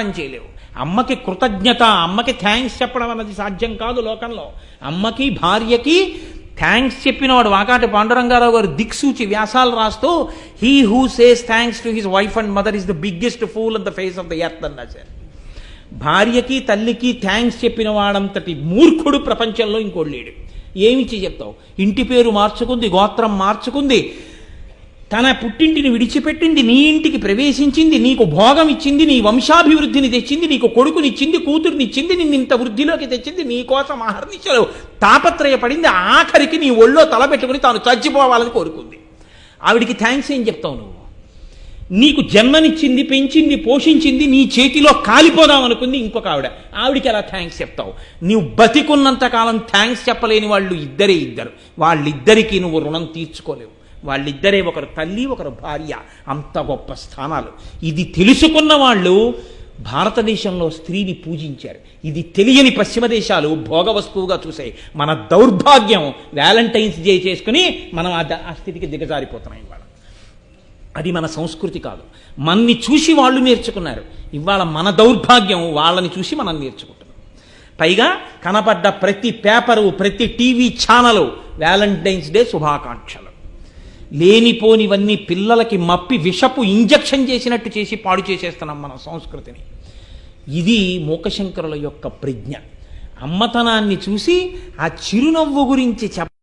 చేయలేవు. అమ్మకి కృతజ్ఞత, అమ్మకి థ్యాంక్స్ చెప్పడం అన్నది సాధ్యం కాదు లోకంలో. అమ్మకి భార్యకి థ్యాంక్స్ చెప్పినవాడు వాకాటి పాండురంగారావు గారు దిక్సూచి వ్యాసాలు రాస్తూ he who says thanks to his wife and mother is the biggest pool on the face of the earth అని రాశారు. భార్యకి తల్లికి థ్యాంక్స్ చెప్పిన వాడంతటి మూర్ఖుడు ప్రపంచంలో ఇంకోటి లేడు. ఏమిచ్చి చెప్తావు? ఇంటి పేరు మార్చుకుంది, గోత్రం మార్చుకుంది, తన పుట్టింటిని విడిచిపెట్టింది, నీ ఇంటికి ప్రవేశించింది, నీకు భోగం ఇచ్చింది, నీ వంశాభివృద్ధిని తెచ్చింది, నీకు కొడుకునిచ్చింది, కూతురునిచ్చింది, నిన్ను ఇంత వృద్ధిలోకి తెచ్చింది, నీ కోసం అహర్నిశలు తాపత్రయపడింది, ఆఖరికి నీ ఒళ్ళో తలబెట్టుకుని తాను చచ్చిపోవాలని కోరుకుంది. ఆవిడికి థ్యాంక్స్ ఏం చెప్తావు నువ్వు? నీకు జన్మనిచ్చింది, పెంచింది, పోషించింది, నీ చేతిలో కాలిపోదాం అనుకుంది ఇంకొక ఆవిడికి ఎలా థ్యాంక్స్ చెప్తావు? నువ్వు బతికున్నంత కాలం థ్యాంక్స్ చెప్పలేని వాళ్ళు ఇద్దరు. వాళ్ళిద్దరికీ నువ్వు రుణం తీర్చుకోలేవు. వాళ్ళిద్దరే ఒకరు తల్లి, ఒకరు భార్య. అంత గొప్ప స్థానాలు. ఇది తెలుసుకున్న వాళ్ళు భారతదేశంలో స్త్రీని పూజించారు. ఇది తెలియని పశ్చిమ దేశాలు భోగ వస్తువుగా చూసాయి. మన దౌర్భాగ్యం వ్యాలంటైన్స్ డే చేసుకుని మనం ఆ స్థితికి దిగజారిపోతున్నాం ఇవాళ. అది మన సంస్కృతి కాదు. మన్ని చూసి వాళ్ళు నేర్చుకున్నారు. ఇవాళ మన దౌర్భాగ్యం వాళ్ళని చూసి మనం నేర్చుకుంటున్నాం. పైగా కనపడ్డ ప్రతి పేపరు, ప్రతి టీవీ ఛానలు వ్యాలంటైన్స్ డే శుభాకాంక్షలు. లేనిపోనివన్నీ పిల్లలకి మప్పి విషపు ఇంజెక్షన్ చేసినట్టు చేసి పాడు చేసేస్తున్నాం మన సంస్కృతిని. ఇది మూకశంకరుల యొక్క ప్రజ్ఞ. అమ్మతనాన్ని చూసి ఆ చిరునవ్వు గురించి